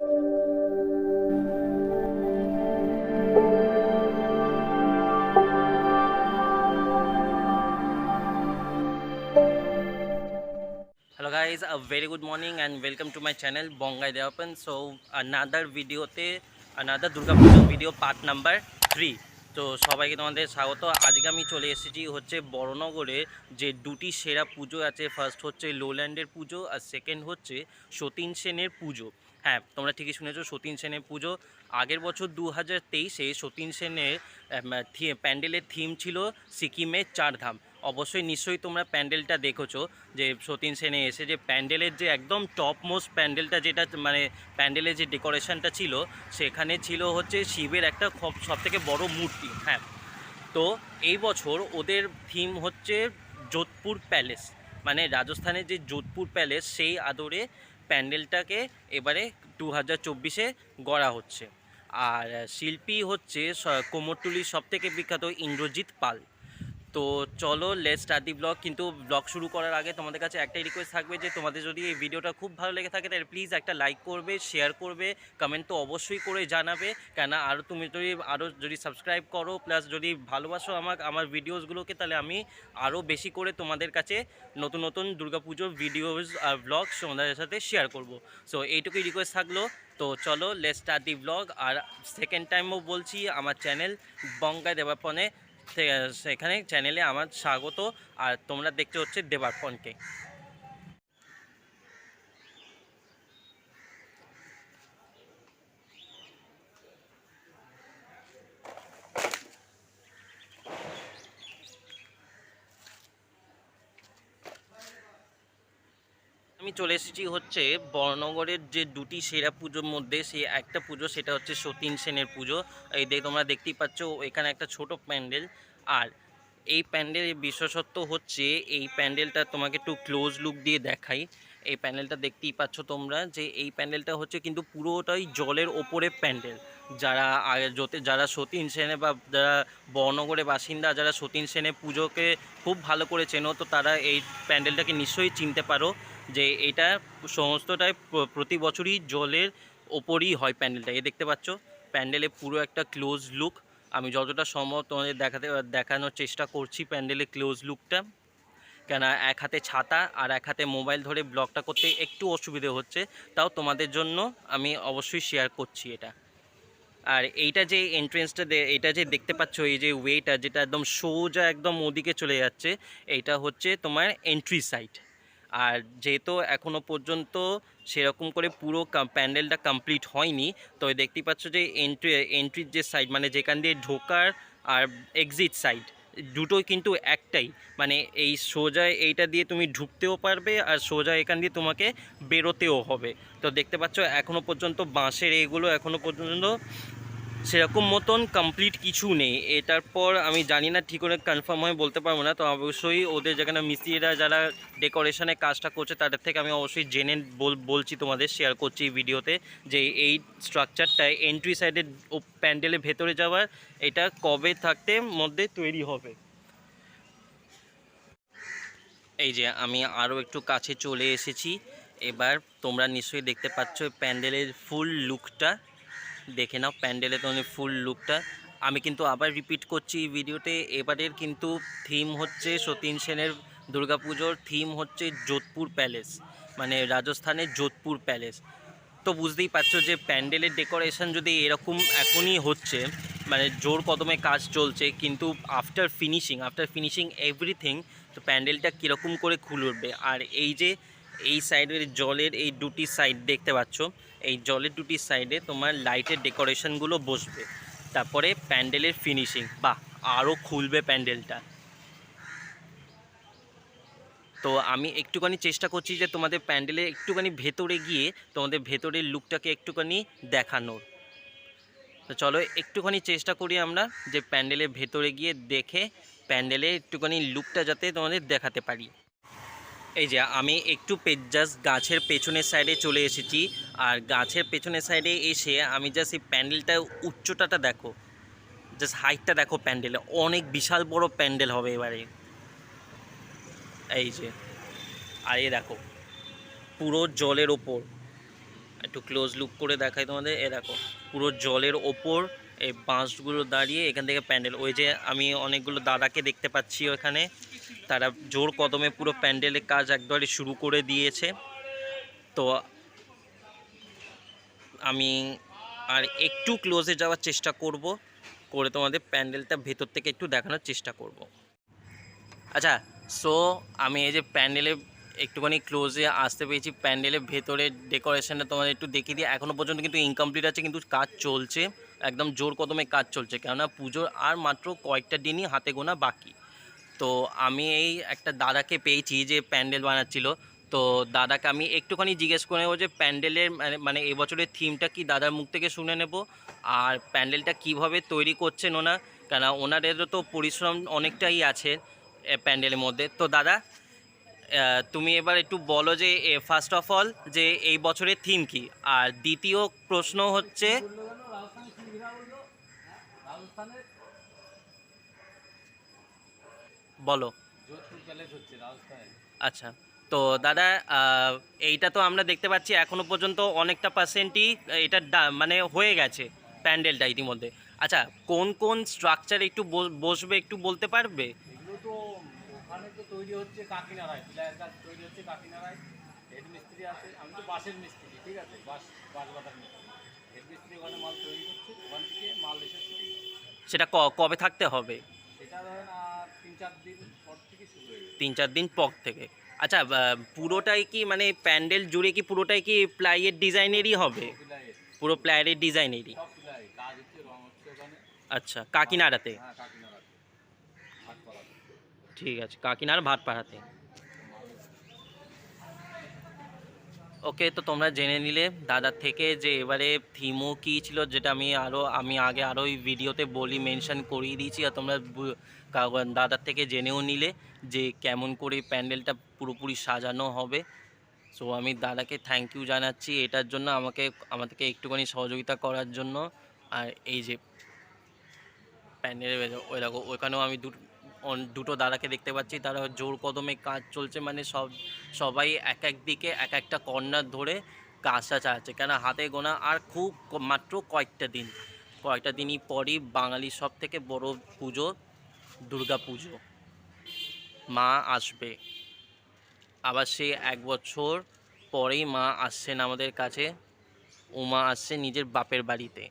Hello guys, a very good morning and welcome to my channel Bongai Devapan. So another Durga Pujo video part number 3. তো সবাইকে তোমাদের স্বাগত। আজকে আমি চলে এসেছি হচ্ছে বড়নগরে যে দুটি সেরা পুজো আছে। ফার্স্ট হচ্ছে লোল্যান্ডের পুজো আর সেকেন্ড হচ্ছে সতীন সেনের পুজো। হ্যাঁ, তোমরা ঠিকই শুনেছো, সতীন সেনের পুজো। আগের বছর 2023-এ সতীন সেনের প্যান্ডেলের থিম ছিল সিকিমের চারধাম। অবশ্যই নিশ্চয়ই তোমরা প্যান্ডেলটা দেখেছো, যে সতীন সেনে এসে যে প্যান্ডেলের যে একদম টপ মোস্ট প্যান্ডেলটা, যেটা মানে প্যান্ডেলের যে ডেকোরেশনটা ছিল, সেখানে ছিল হচ্ছে শিবের একটা সবথেকে বড় মূর্তি। হ্যাঁ, তো এই বছর ওদের থিম হচ্ছে যোধপুর প্যালেস, মানে রাজস্থানের যে যোধপুর প্যালেস সেই আদরে প্যান্ডেলটাকে এবারে 2024-এ গড়া হচ্ছে। আর শিল্পী হচ্ছে কোমরটুলির সবথেকে বিখ্যাত ইন্দ্রজিৎ পাল। তো চলো লেটস স্টার্ট দি ব্লগ। কিন্তু ব্লগ শুরু করার আগে তোমাদের কাছে একটাই রিকোয়েস্ট থাকবে, যে তোমাদের যদি এই ভিডিওটা খুব ভালো লেগে থাকে তাহলে প্লিজ একটা লাইক করবে, শেয়ার করবে, কমেন্ট তো অবশ্যই করে জানাবে। কেন তুমি যদি সাবস্ক্রাইব করো, প্লাস যদি ভালোবাসো আমার ভিডিওসগুলোকে, তাহলে আমি আরও বেশি করে তোমাদের কাছে নতুন নতুন দুর্গাপুজোর ভিডিওস আর ব্লগস তোমাদের সাথে শেয়ার করব। সো এইটুকুই রিকোয়েস্ট থাকলো। তো চলো লেটস স্টার্ট দি ব্লগ। আর সেকেন্ড টাইমও বলছি, আমার চ্যানেল বঙ্গাই দেবাপনে, সেখানে চ্যানেলে আমার স্বাগত। আর তোমরা দেখতে হচ্ছে দেবার্পণকে। আমি চলে এসেছি হচ্ছে বড়নগরের যে দুটি সেরা পুজোর মধ্যে সেই একটা পুজো, সেটা হচ্ছে সতীন সেনের পুজো। এই তোমরা দেখতেই পাচ্ছ এখানে একটা ছোট প্যান্ডেল। আর এই প্যান্ডেলের বিশেষত্ব হচ্ছে, এই প্যান্ডেলটা তোমাকে একটু ক্লোজ লুক দিয়ে দেখাই। এই প্যান্ডেলটা দেখতেই পাচ্ছ তোমরা, যে এই প্যান্ডেলটা হচ্ছে কিন্তু পুরোটাই জলের ওপরে প্যান্ডেল। যারা সতীন সেনে বা যারা বড়নগরের বাসিন্দা, যারা সতীন সেনের পুজোকে খুব ভালো করে চেনো, তো তারা এই প্যান্ডেলটাকে নিশ্চয়ই চিনতে পারো, যে এটা সমস্তটাই প্রতি বছরই জলের ওপরই হয় প্যান্ডেলটা। দেখতে পাচ্ছ প্যান্ডেলে পুরো একটা ক্লোজ লুক। আমি যতটা সম্ভব তোমাদের দেখানোর চেষ্টা করছি প্যান্ডেলের ক্লোজ লুকটা। কেন এক হাতে ছাতা আর এক হাতে মোবাইল ধরে ব্লগটা করতে একটু অসুবিধে হচ্ছে, তাও তোমাদের জন্য আমি অবশ্যই শেয়ার করছি এটা। আর এইটা যে এন্ট্রেন্সটা এটা যে দেখতে পাচ্ছ, এই যে ওয়েটা যেটা একদম সোজা একদম ওদিকে চলে যাচ্ছে, এইটা হচ্ছে তোমার এন্ট্রি সাইট। আর যেহেতু এখনও পর্যন্ত সেরকম করে পুরো প্যান্ডেলটা কমপ্লিট হয়নি, তো দেখতেই পাচ্ছ যে এন্ট্রির যে সাইড, মানে যেখান দিয়ে ঢোকার আর এক্সিট সাইড দুটোই কিন্তু একটাই। মানে এই সোজা এইটা দিয়ে তুমি ঢুকতেও পারবে, আর সোজা এখান দিয়ে তোমাকে বেরোতেও হবে। তো দেখতে পাচ্ছ এখনও পর্যন্ত বাঁশের এগুলো এখনও পর্যন্ত সেরকম মতন কমপ্লিট কিছু নেই। এটার পর আমি জানি না, ঠিক করে কনফার্ম হয়ে বলতে পারবো না। তো অবশ্যই ওদের যেখানে মিস্ত্রিরা যারা ডেকোরেশনের কাজটা করছে তাদের থেকে আমি অবশ্যই জেনে বলছি, তোমাদের শেয়ার করছি এই ভিডিওতে, যে এই স্ট্রাকচারটায় এন্ট্রি সাইডের প্যান্ডেলের ভেতরে যাওয়ার এটা কবে থাকতে মধ্যে তৈরি হবে। এই যে আমি আরও একটু কাছে চলে এসেছি। এবার তোমরা নিশ্চয়ই দেখতে পাচ্ছ প্যান্ডেলের ফুল লুকটা। দেখে নাও প্যান্ডেলে তোমাদের ফুল লুকটা। আমি কিন্তু আবার রিপিট করছি এই ভিডিওতে, এবারের কিন্তু থিম হচ্ছে সতীন সেনের দুর্গাপুজোর থিম হচ্ছে যোধপুর প্যালেস, মানে রাজস্থানের যোধপুর প্যালেস। তো বুঝতেই পারছো যে প্যান্ডেলের ডেকোরেশন যদি এরকম এখনই হচ্ছে, মানে জোর কদমে কাজ চলছে, কিন্তু আফটার ফিনিশিং এভরিথিং, তো প্যান্ডেলটা কীরকম করে খুলে উঠবে। আর এই যে এই সাইডের জলের এই দুটি সাইড দেখতে পাচ্ছ, এই জলের দুটি সাইডে তোমার লাইটের ডেকোরেশনগুলো বসবে, তারপরে প্যান্ডেলের ফিনিশিং, বাহ, আরও খুলবে প্যান্ডেলটা। তো আমি একটুখানি চেষ্টা করছি যে তোমাদের প্যান্ডেলে একটুখানি ভেতরে গিয়ে তোমাদের ভেতরের লুকটাকে একটুখানি দেখানোর। তো চলো একটুখানি চেষ্টা করি আমরা, যে প্যান্ডেলের ভেতরে গিয়ে দেখে প্যান্ডেলে একটুখানি লুকটা যাতে তোমাদের দেখাতে পারি। এই যে আমি একটু জাস্ট গাছের পেছনের সাইডে চলে এসেছি। আর গাছের পেছনের সাইডে এসে আমি জাস্ট এই প্যান্ডেলটা উচ্চতাটা দেখো, জাস্ট হাইটটা দেখো প্যান্ডেলে, অনেক বিশাল বড় প্যান্ডেল হবে এবারে। এই যে আর দেখো পুরো জলের ওপর একটু ক্লোজ লুক করে দেখাই তোমাদের। এ দেখো পুরো জলের ওপর এই বাঁশগুলো দাঁড়িয়ে এখান থেকে প্যান্ডেল, ওই যে আমি অনেকগুলো দাদাকে দেখতে পাচ্ছি ওখানে, তারা জোর কদমে পুরো প্যান্ডেলের কাজ একবারে শুরু করে দিয়েছে। তো আমি আর একটু ক্লোজে যাওয়ার চেষ্টা করব, করে তোমাদের প্যান্ডেলটা ভেতর থেকে একটু দেখানোর চেষ্টা করব। আচ্ছা, সো আমি এই যে প্যান্ডেলে একটুখানি ক্লোজে আসতে পেরেছি, প্যান্ডেলের ভেতরের ডেকোরেশনটা তোমাদের একটু দেখিয়ে দিই। এখনও পর্যন্ত কিন্তু ইনকমপ্লিট আছে, কিন্তু কাজ চলছে, একদম জোর কদমে কাজ চলছে, কেননা পুজোর আর মাত্র কয়েকটা দিনই হাতে গোনা বাকি। তো আমি এই একটা দাদাকে পেয়েছি যে প্যান্ডেল বানাচ্ছিল। তো দাদাকে আমি একটুখানি জিজ্ঞেস করে নেবো যে প্যান্ডেলের মানে এবছরের থিমটা কি, দাদার মুখ থেকে শুনে নেব। আর প্যান্ডেলটা কিভাবে তৈরি করছেন ওনা, কেন ওনাদেরও তো পরিশ্রম অনেকটাই আছে প্যান্ডেলের মধ্যে। তো দাদা, তুমি এবার একটু বলো যে ফার্স্ট অফ অল যে এই বছরের থিম কি, আর দ্বিতীয় প্রশ্ন হচ্ছে বলো। আচ্ছা, তো দাদা এইটা তো আমরা দেখতে পাচ্ছি এখনো পর্যন্ত অনেকটা পার্সেন্টই এটা মানে হয়ে গেছে প্যান্ডেলটা ইতিমধ্যে। আচ্ছা, কোন কোন স্ট্রাকচার একটু বসবে একটু বলতে পারবে? এগুলো তো ওখানে তো তৈরি হচ্ছে কাকিনাড়ায়, প্লায়ের কাজ তৈরি হচ্ছে কাকিনাড়ায়। হেড মিস্ত্রি আছে, আমি তো বাঁশের মিস্ত্রি, ঠিক আছে, বাঁশ বাঁশ মিস্ত্রি। হেড মিস্ত্রি ওখানে মাল তৈরি করছে, ওখান থেকে মাল এসে শুটিং। সেটা কবে থাকতে হবে? সেটা ধরেন আর 3-4 দিন পর থেকে শুরু হয়ে যাবে। 3-4 দিন পর থেকে। আচ্ছা, পুরোটাই কি মানে প্যান্ডেল জুড়ে কি পুরোটাই কি প্লাইয়ের ডিজাইনেরই হবে? প্লায়ের, পুরো প্লাইয়ের ডিজাইনেরই? সব প্লাই কাজ হচ্ছে, রং হচ্ছে ওখানে। আচ্ছা, কাকিনাড়াতে? হ্যাঁ, কাকিনাড়াতে, ভাটপাড়াতে। ঠিক আছে, কাকিনাড়া ভাটপাড়াতে। ওকে, তো তোমরা জেনে নিলে দাদার থেকে যে এবারে থিমও কী ছিল, যেটা আমি আগে আরও ওই ভিডিওতে মেনশন করিয়ে দিয়েছি, আর তোমরা দাদার থেকে জেনেও নিলে যে কেমন করে প্যান্ডেলটা পুরোপুরি সাজানো হবে। সো আমি দাদাকে থ্যাংক ইউ জানাচ্ছি এটার জন্য, আমাদেরকে একটুখানি সহযোগিতা করার জন্য। আর এই যে প্যান্ডেলের ওই দেখো ওইখানেও আমি দুটো দাদাকে দেখতে পাচ্ছি, তারা জোর কদমে কাজ চলছে, মানে সবাই এক এক দিকে এক একটা কর্নার ধরে কাজটা চালাচ্ছে, কেন হাতে গোনা আর খুব মাত্র কয়েকটা দিনই পরই বাঙালির সব থেকে বড় পুজো দুর্গা পুজো। মা আসবে আবার, সে 1 বছর পরেই মা আসছেন আমাদের কাছে। উমা আসছে নিজের বাপের বাড়িতে।